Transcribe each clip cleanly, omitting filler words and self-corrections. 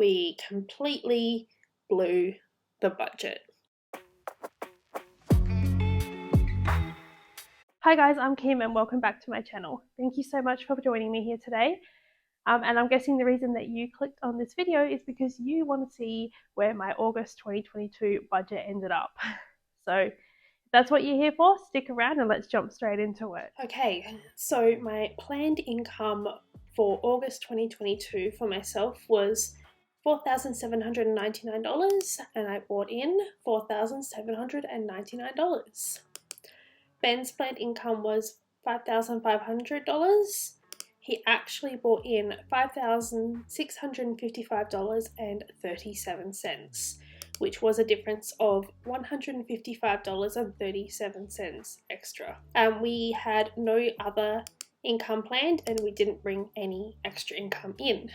we completely blew the budget. Hi guys, I'm Kim and welcome back to my channel. Thank you so much for joining me here today. And I'm guessing the reason that you clicked on this video is because you want to see where my August 2022 budget ended up. So if that's what you're here for, stick around and let's jump straight into it. Okay, so my planned income for August 2022 for myself was $4,799 and I bought in $4,799. Ben's planned income was $5,500. He actually bought in $5,655.37, which was a difference of $155.37 extra. We had no other income planned and we didn't bring any extra income in.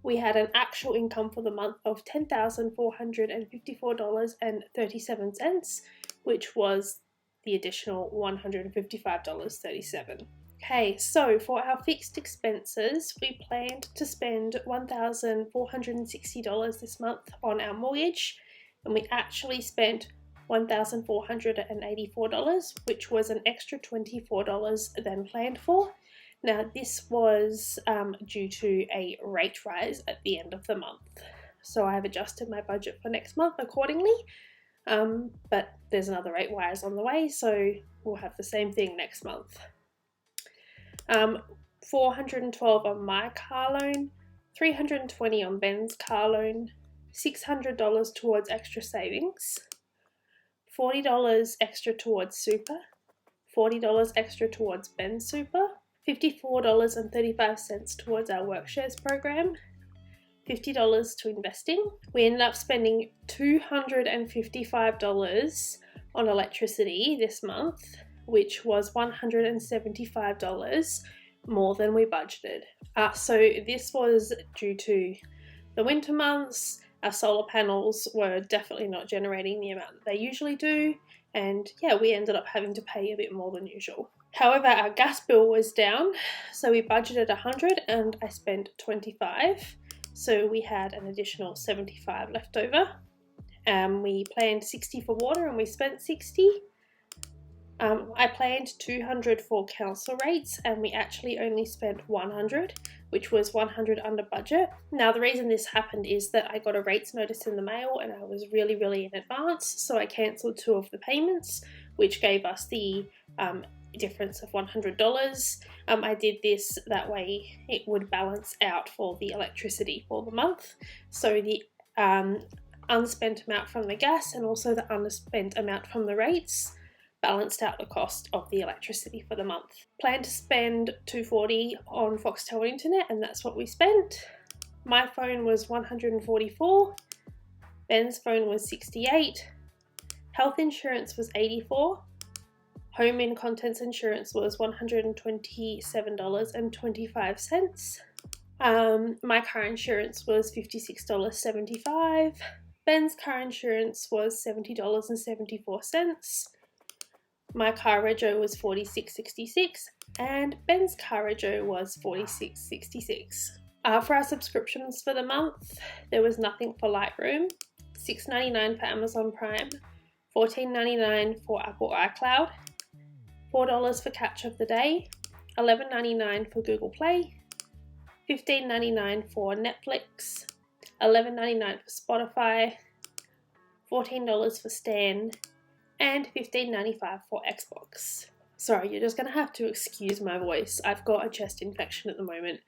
We had an actual income for the month of $10,454.37, which was the additional $155.37. Okay, so for our fixed expenses, we planned to spend $1,460 this month on our mortgage, and we actually spent $1,484, which was an extra $24 than planned for. Now, this was due to a rate rise at the end of the month, so I have adjusted my budget for next month accordingly. But there's another rate rise on the way, so we'll have the same thing next month. $412 on my car loan, $320 on Ben's car loan, $600 towards extra savings, $40 extra towards super, $40 extra towards Ben's super, $54.35 towards our work shares program, $50 to investing. We ended up spending $255 on electricity this month, which was $175 more than we budgeted. So this was due to the winter months. Our solar panels were definitely not generating the amount that they usually do, and yeah, we ended up having to pay a bit more than usual. However, our gas bill was down, so we budgeted $100 and I spent $25. So we had an additional $75 left over. We planned $60 for water and we spent $60. I planned $200 for council rates and we actually only spent $100, which was $100 under budget. Now the reason this happened is that I got a rates notice in the mail and I was really in advance, so I cancelled 2 of the payments, which gave us the difference of $100. I did this that way it would balance out for the electricity for the month, so the unspent amount from the gas and also the unspent amount from the rates balanced out the cost of the electricity for the month. Planned to spend $240 on Foxtel internet and that's what we spent. My phone was $144, Ben's phone was $68, health insurance was $84, home and contents insurance was $127.25. My car insurance was $56.75. Ben's car insurance was $70.74. My car rego was $46.66 and Ben's car rego was $46.66. For our subscriptions for the month, there was nothing for Lightroom, $6.99 for Amazon Prime, $14.99 for Apple iCloud, $4 for Catch of the Day, $11.99 for Google Play, $15.99 for Netflix, $11.99 for Spotify, $14 for Stan, and $15.95 for Xbox. Sorry, you're just going to have to excuse my voice. I've got a chest infection at the moment.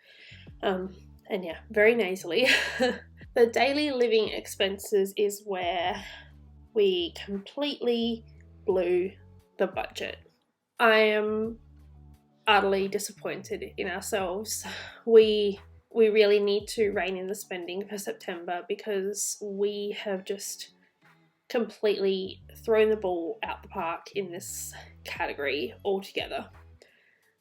And yeah, very nasally. The daily living expenses is where we completely blew the budget. I am utterly disappointed in ourselves. We really need to rein in the spending for September because we have just completely thrown the ball out the park in this category altogether.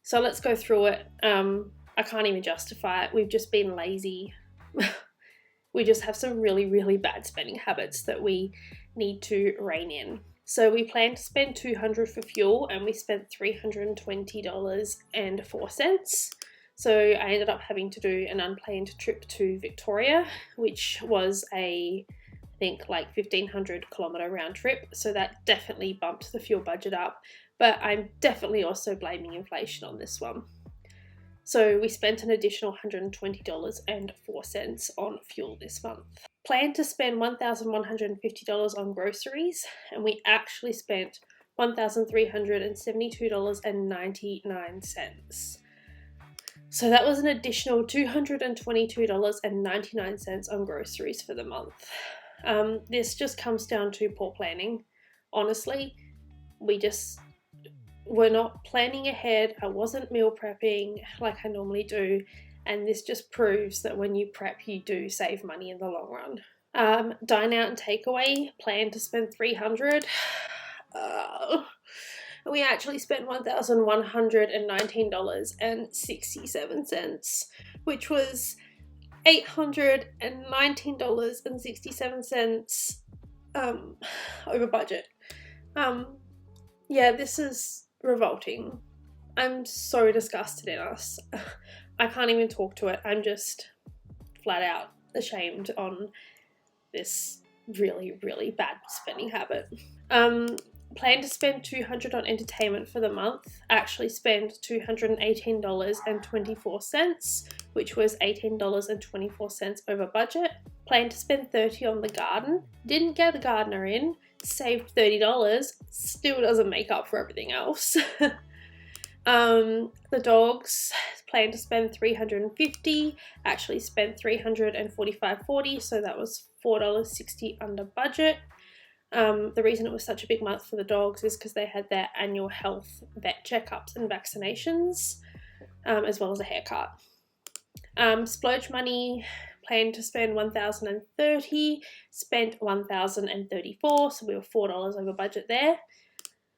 So let's go through it. I can't even justify it. We've just been lazy. We just have some really bad spending habits that we need to rein in. So we planned to spend $200 for fuel and we spent $320.04. So I ended up having to do an unplanned trip to Victoria, which was I think like 1,500 kilometre round trip. So that definitely bumped the fuel budget up. But I'm definitely also blaming inflation on this one. So we spent an additional $120.04 on fuel this month. Planned to spend $1,150 on groceries, and we actually spent $1,372.99. So that was an additional $222.99 on groceries for the month. This just comes down to poor planning. Honestly, we're not planning ahead. I wasn't meal prepping like I normally do, and this just proves that when you prep, you do save money in the long run. Dine out and takeaway, plan to spend $300. We actually spent $1,119.67, which was $819.67 over budget. Yeah, this is revolting. I'm so disgusted in us. I can't even talk to it. I'm just flat out ashamed on this really, really bad spending habit. Plan to spend $200 on entertainment for the month. Actually spent $218.24, which was $18.24 over budget. Planned to spend $30 on the garden. Didn't get the gardener in. Saved $30. Still doesn't make up for everything else. The dogs planned to spend $350. Actually spent $345.40, so that was $4.60 under budget. The reason it was such a big month for the dogs is because they had their annual health vet checkups and vaccinations, as well as a haircut. Splurge money, planned to spend $1,030, spent $1,034, so we were $4 over budget there.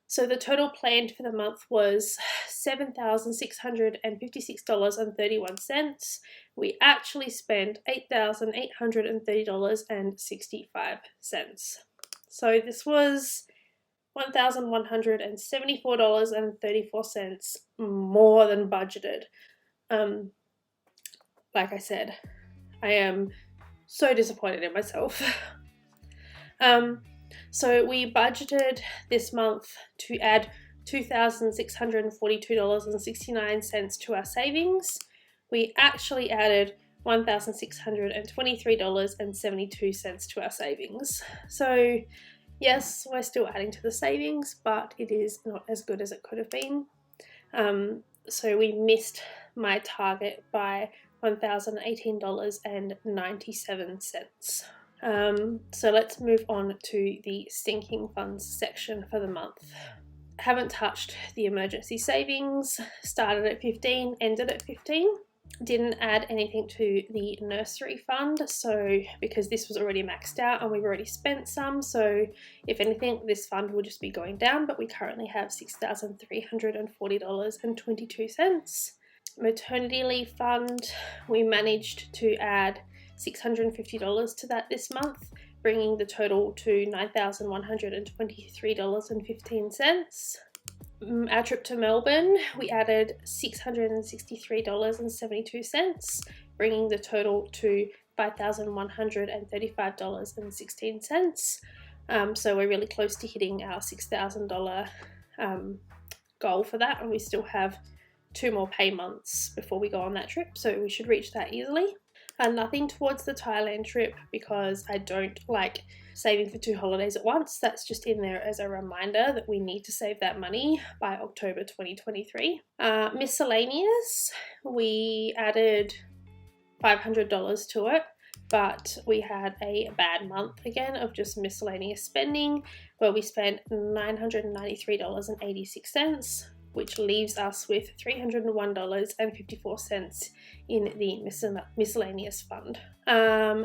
So the total planned for the month was $7,656.31. We actually spent $8,830.65. So this was $1,174.34 more than budgeted. Like I said, I am so disappointed in myself. So we budgeted this month to add $2,642.69 to our savings. We actually added $1,623.72 to our savings. So yes, we're still adding to the savings, but it is not as good as it could have been. So we missed my target by $1,018.97. So let's move on to the sinking funds section for the month. Haven't touched the emergency savings, started at 15, ended at 15. Didn't add anything to the nursery fund, so because this was already maxed out and we've already spent some, so if anything this fund will just be going down, but we currently have $6,340.22. Maternity leave fund, we managed to add $650 to that this month, bringing the total to $9,123.15. Our trip to Melbourne, we added $663.72, bringing the total to $5,135.16. So we're really close to hitting our $6,000 goal for that, and we still have 2 more pay months before we go on that trip, so we should reach that easily. Nothing towards the Thailand trip because I don't like saving for 2 holidays at once. That's just in there as a reminder that we need to save that money by October 2023. Miscellaneous, we added $500 to it, but we had a bad month again of just miscellaneous spending where we spent $993.86, which leaves us with $301.54 in the miscellaneous fund.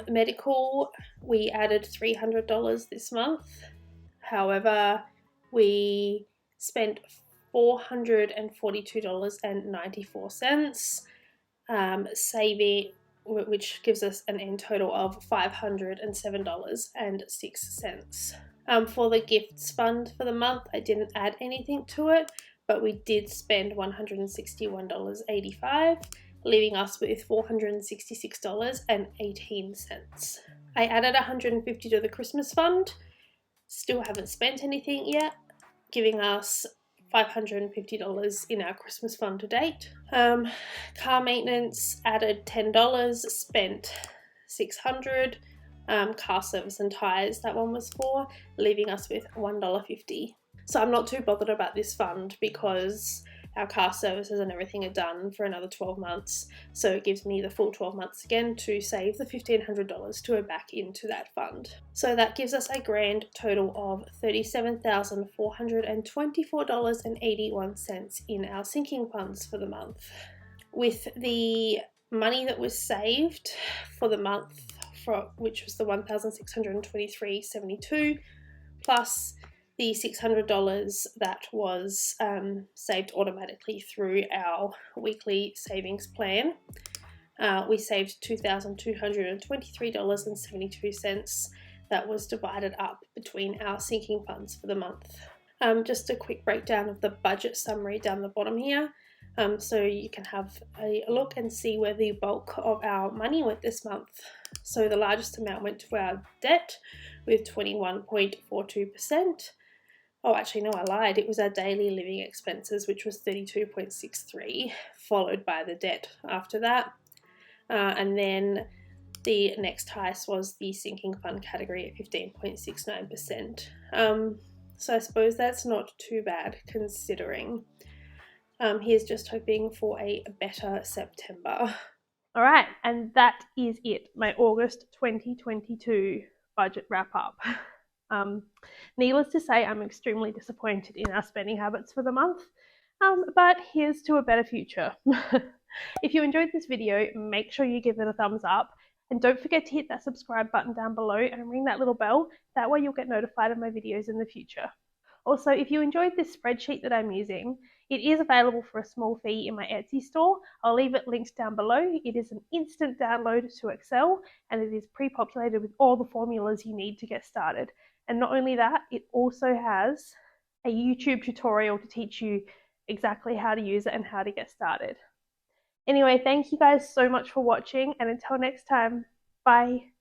Medical, we added $300 this month. However, we spent $442.94, saving, which gives us an end total of $507.06. For the gifts fund for the month, I didn't add anything to it, but we did spend $161.85, leaving us with $466.18. I added $150 to the Christmas fund, still haven't spent anything yet, giving us $550 in our Christmas fund to date. Car maintenance added $10, spent $600. Car service and tyres, that one was for, leaving us with $1.50. So I'm not too bothered about this fund because our car services and everything are done for another 12 months. So it gives me the full 12 months again to save the $1,500 to go back into that fund. So that gives us a grand total of $37,424.81 in our sinking funds for the month. With the money that was saved for the month, which was the $1,623.72, plus the $600 that was saved automatically through our weekly savings plan, we saved $2,223.72. That was divided up between our sinking funds for the month. Just a quick breakdown of the budget summary down the bottom here, so you can have a look and see where the bulk of our money went this month. So the largest amount went to our debt with 21.42%. Oh, actually, no, I lied. It was our daily living expenses, which was 32.63, followed by the debt after that. And then the next highest was the sinking fund category at 15.69%. So I suppose that's not too bad considering. Here's just hoping for a better September. All right, and that is it, my August 2022 budget wrap up. Needless to say, I'm extremely disappointed in our spending habits for the month, but here's to a better future. If you enjoyed this video, make sure you give it a thumbs up, and don't forget to hit that subscribe button down below and ring that little bell. That way you'll get notified of my videos in the future. Also, if you enjoyed this spreadsheet that I'm using, it is available for a small fee in my Etsy store. I'll leave it linked down below. It is an instant download to Excel, and it is pre-populated with all the formulas you need to get started. And not only that, it also has a YouTube tutorial to teach you exactly how to use it and how to get started. Anyway, thank you guys so much for watching, and until next time, bye.